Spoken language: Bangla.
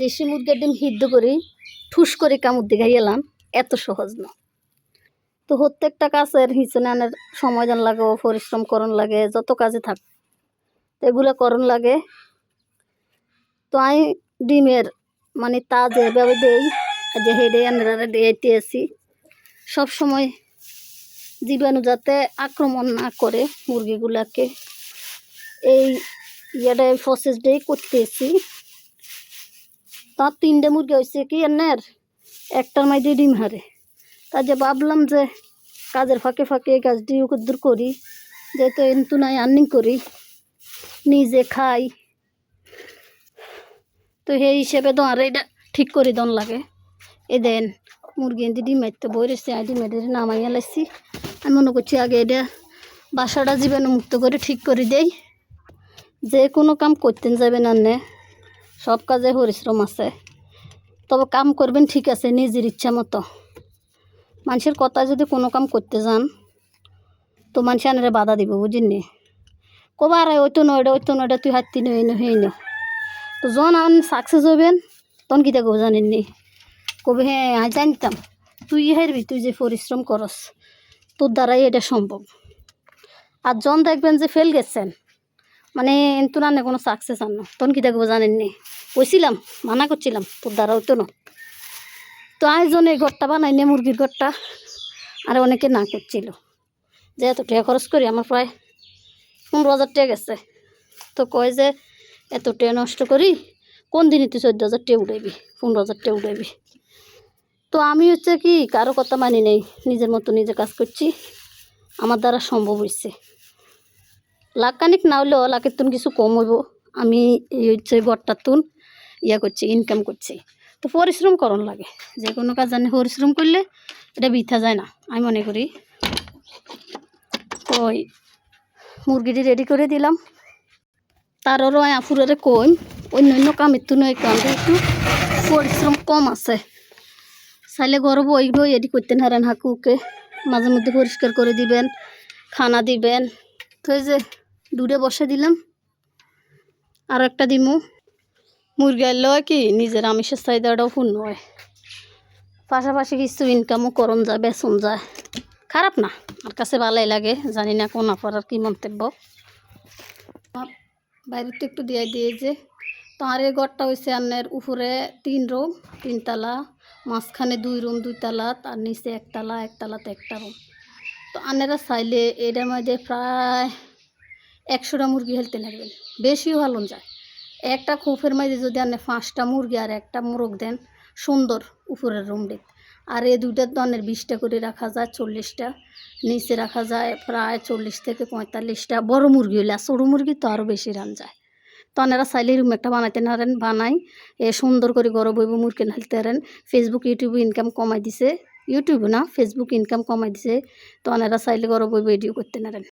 দেশি মুরগির ডিম সিদ্ধ করে ঠুস করে কামড় দিয়ে এলাম, এত সহজ না। তো প্রত্যেকটা কাজের হিসেবে আনার সময় দান লাগে, পরিশ্রম করণ লাগে, যত কাজে থাক এগুলো করণ লাগে। তো আমি ডিমের মানে তা যেভাবে দেই যে হেডে আনারা দিয়েতে আসি, সবসময় জীবাণু যাতে আক্রমণ না করে মুরগিগুলাকে, এই প্রসেসটাই করতেছি। তার 3টে মুরগি হয়েছে কি এনের একটার মাঝে ডিম হারে। কাজে ভাবলাম যে কাজের ফাঁকে ফাঁকে এই কাজটি দূর করি, যেহেতু এন্তু নাই আর্নিং করি, নিজে খাই। তো সেই হিসেবে তো আর এটা ঠিক করে দন লাগে। এ দেন মুরগি এনে ডিম মারতে বই রয়েছে, ডিম মেরে নামাইয়া লাগছি। আমি মনে করছি আগে এটা বাসাটা জীবাণুমুক্ত করে ঠিক করে দেই। যে কোনো কাম করতেন যাবেন আনে, সব কাজে পরিশ্রম আছে, তবে কাম করবেন ঠিক আছে নিজের ইচ্ছা মতো। মানুষের কথা যদি কোনো কাম করতে যান তো মানুষ আনারে বাধা দিব, বুঝিনি কবার ওইতো নয়টা তুই হাতি নই হই না। তো যখন আপনি সাকসেস হবেন তখন কী দেখবো জানেননি, কবে হ্যাঁ আমি জানতাম তুই হারবি, তুই যে পরিশ্রম করস তোর দ্বারাই এটা সম্ভব। আর যখন দেখবেন যে ফেল গেছেন, মানে এন্তু না কোনো সাকসেস আন না, তখন কী দেখবো জানেননি, কইছিলাম মানা করছিলাম তোর দ্বারা হইতো না। তো আয়োজন এই ঘরটা বানাই নে, মুরগির ঘরটা, আর অনেকে না করছিল যে এত টাকা খরচ করি, আমার প্রায় 15,000 টাকা গেছে। তো কয় যে এত টাকা নষ্ট করি, কোন দিনই তুই 14,000 টাকা উঠাইবি, 15,000 টাকা উঠাইবি। তো আমি হচ্ছে কি কারো কথা মানি নেই, নিজের মতো নিজে কাজ করছি, আমার দ্বারা সম্ভব হয়েছে। লাখখানিক না হলেও লাখের তুন কিছু কম হইব, আমি এই হচ্ছে ঘরটার তুন করছি, ইনকাম করছি। তো পরিশ্রম করণ লাগে, যে কোনো কাজ জানি পরিশ্রম করলে এটা বৃথা যায় না আমি মনে করি। ওই মুরগিটি রেডি করে দিলাম, তারও আফুরে কই অন্য কামের তুন একটু পরিশ্রম কম আছে, চাইলে গরব ওই বই এডি করতে হারেন, হাকুকে মাঝে মধ্যে পরিষ্কার করে দিবেন, খানা দিবেন। তো এই যে দূরে বসে দিলাম, আর একটা দিমু। মুরগি আনলে হয় কি নিজের আমিষের চাহিদাটাও পূর্ণ হয়, পাশাপাশি কিছু ইনকামও করণ যায়, বেচন যায়, খারাপ না, আমার কাছে ভালোই লাগে। জানি না কোন আপনার কি মন্তব্য। বাইরে তো একটু দিয়ে যে তোমার এই ঘরটা হয়েছে আন্নের উপরে 3 রুম 3 তলা, মাঝখানে 2 রুম 2 তলা, তার নিচে 1 তলা, 1 তলাতে 1টা রুম। তো আন্নেরা চাইলে এটার মধ্যে প্রায় 100টা মুরগি হেলতে লাগবেন, বেশিও ভালো যায়। একটা খোপের মাঝে যদি আনে 5টা মুরগি আর একটা মোরগ দেন, সুন্দর উপরের রুম ডেক। আর এই 2টার দনের 20টা করে রাখা যায়, 40টা নিচে রাখা যায় প্রায় 40 থেকে 45টা। বড় মুরগি হলে, আর ছোটো মুরগি তো আরও বেশি রান যায়। তো আপনারা চাইলে রুম একটা বানাইতে নারেন, বানাই সুন্দর করে গরম হইব মুরগি নালতে পারেন। ফেসবুক ইউটিউবে ইনকাম কমাই দিছে, ইউটিউবে না ফেসবুক ইনকাম কমাই দিছে। তো আপনারা চাইলে গরম হইব এডিও করতে নারেন।